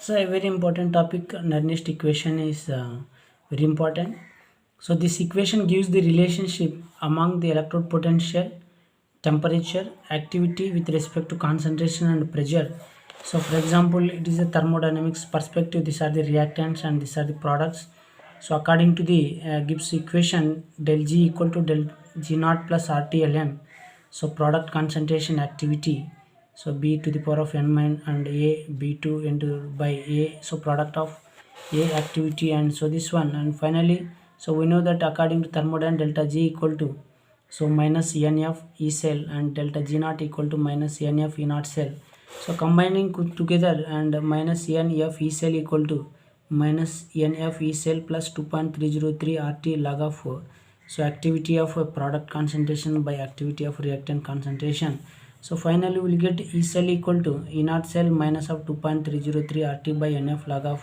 So a very important topic, Nernst equation is very important. So this equation gives the relationship among the electrode potential, temperature, activity with respect to concentration and pressure. So for example, it is a thermodynamics perspective. These are the reactants and these are the products. So according to the Gibbs equation, del G equal to del G naught plus RTLM. So product concentration activity, so b to the power of n minus and a b2 into by a, so product of a activity, and so this one. And finally, so we know that according to thermodynamics, delta G equal to so minus nf E cell and delta G naught equal to minus nf E naught cell. So combining together, and minus nf E cell equal to minus nf E cell plus 2.303 RT log of so activity of a product concentration by activity of reactant concentration. So finally we will get E cell equal to E naught cell minus of 2.303 RT by NF log of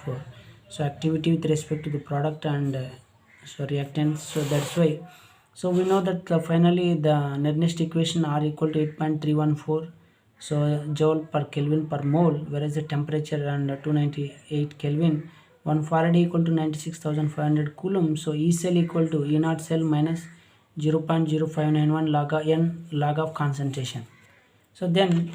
so activity with respect to the product and so reactants. So that's why, so we know that finally the Nernst equation R equal to 8.314 so joule per Kelvin per mole, whereas the temperature and 298 Kelvin, 1 farad equal to 96,500 coulomb. So E cell equal to E naught cell minus 0.0591 log of n log of concentration. So then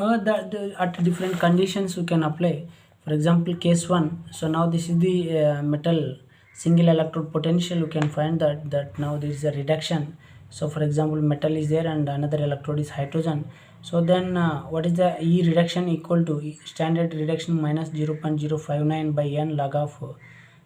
at different conditions we can apply. For example, case 1, so now this is the metal single electrode potential. You can find that now there is a reduction. So for example, metal is there and another electrode is hydrogen. So then what is the E reduction equal to standard reduction minus 0.059 by n log of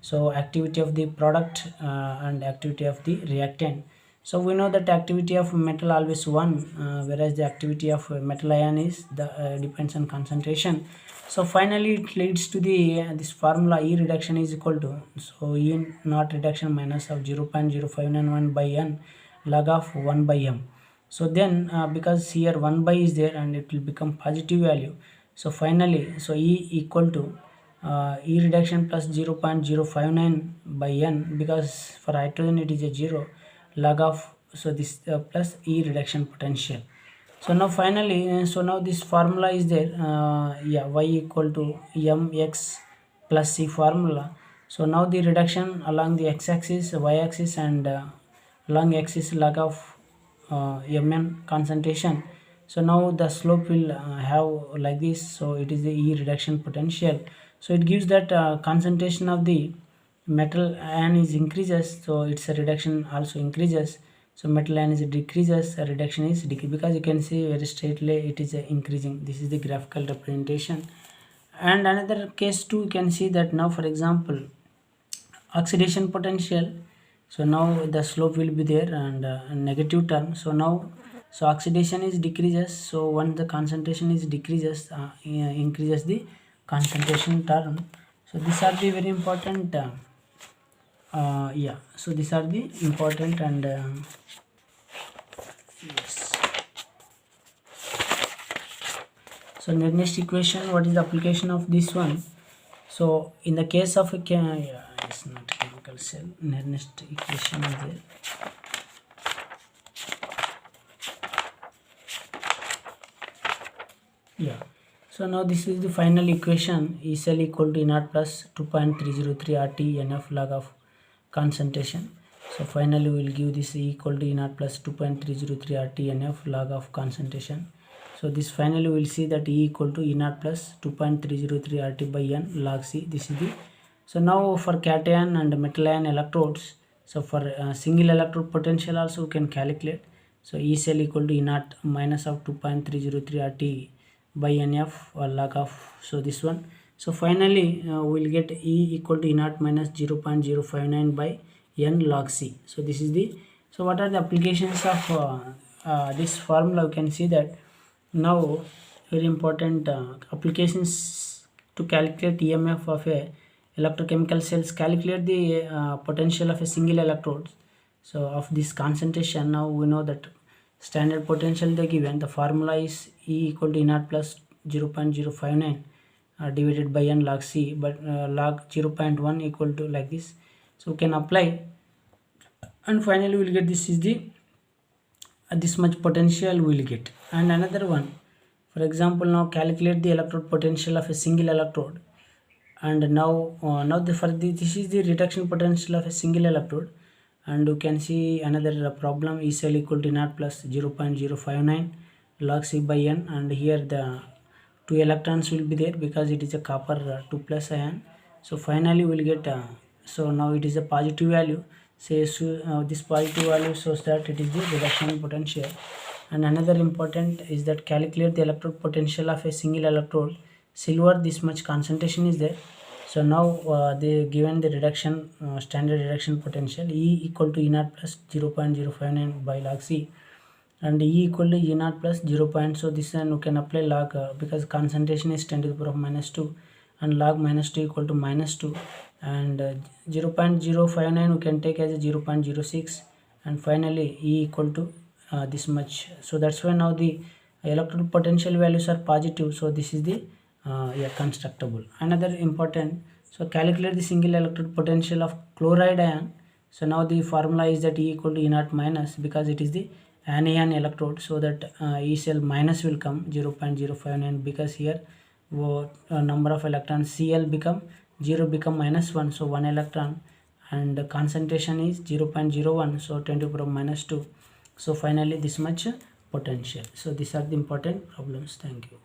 so activity of the product and activity of the reactant. So we know that activity of metal always 1, whereas the activity of metal ion is the depends on concentration. So finally it leads to the this formula E reduction is equal to so E naught reduction minus of 0.0591 by n log of 1 by m. So then because here 1 by is there and it will become positive value. So finally, so E equal to E reduction plus 0.059 by n, because for hydrogen it is a 0 log of so this plus E reduction potential. So now finally, so now this formula is there, yeah, y equal to mx plus c formula. So now the reduction along the x-axis, y-axis, and along axis log of mn concentration. So now the slope will have like this. So it is the E reduction potential. So it gives that concentration of the metal ion is increases, so its reduction also increases. So metal ion is decreases, reduction is decrease, because you can see very straightly it is increasing. This is the graphical representation. And another case too, you can see that now for example oxidation potential. So now the slope will be there and negative term. So now so oxidation is decreases, so once the concentration is decreases, increases the concentration term. So these are the very important yeah, so these are the important and yes. So Nernst equation, what is the application of this one? So in the case of a yeah, it's not chemical cell, Nernst equation is there. Yeah, so now this is the final equation. E cell equal to E naught plus 2.303 RT NF log of concentration. So finally we will give this E equal to E naught plus 2.303 RT NF log of concentration. So this finally we will see that E equal to E naught plus 2.303 RT by N log C. This is the, so now for cation and metal ion electrodes, so for single electrode potential also we can calculate. So E cell equal to E naught minus of 2.303 RT by NF log of so this one. So finally we'll get E equal to E naught minus 0.059 by N log C. So this is the, so what are the applications of this formula? You can see that now very important applications to calculate EMF of a electrochemical cells. Calculate the potential of a single electrode. So of this concentration, now we know that standard potential they given, the formula is E equal to E naught plus 0.059 divided by N log C, but log 0.1 equal to like this. So we can apply, and finally we will get this is the this much potential we will get. And another one, For example, now calculate the electrode potential of a single electrode. And now this is the reduction potential of a single electrode, and you can see another problem. E cell equal to naught plus 0.059 log C by n, and here the 2 electrons will be there because it is a copper 2 plus ion. So finally we'll get so now it is a positive value. Say so, this positive value shows that it is the reduction potential. And another important is that calculate the electrode potential of a single electrode. Silver, this much concentration is there. So now they given the reduction standard reduction potential E equal to E naught plus 0.059 by log C, and E equal to E naught plus 0. So this one you can apply log because concentration is 10 to the power of minus 2, and log minus 2 equal to minus 2, and 0.059 we can take as a 0.06, and finally E equal to this much. So that's why now the electrode potential values are positive. So this is the constructible. Another important, so calculate the single electrode potential of chloride ion. So now the formula is that E equal to E naught minus, because it is the anion electrode, so that E cell minus will come 0.059, because here number of electrons Cl become 0 become minus 1, so 1 electron, and the concentration is 0.01, so 10 to the power of minus 2. So finally this much potential. So these are the important problems. Thank you.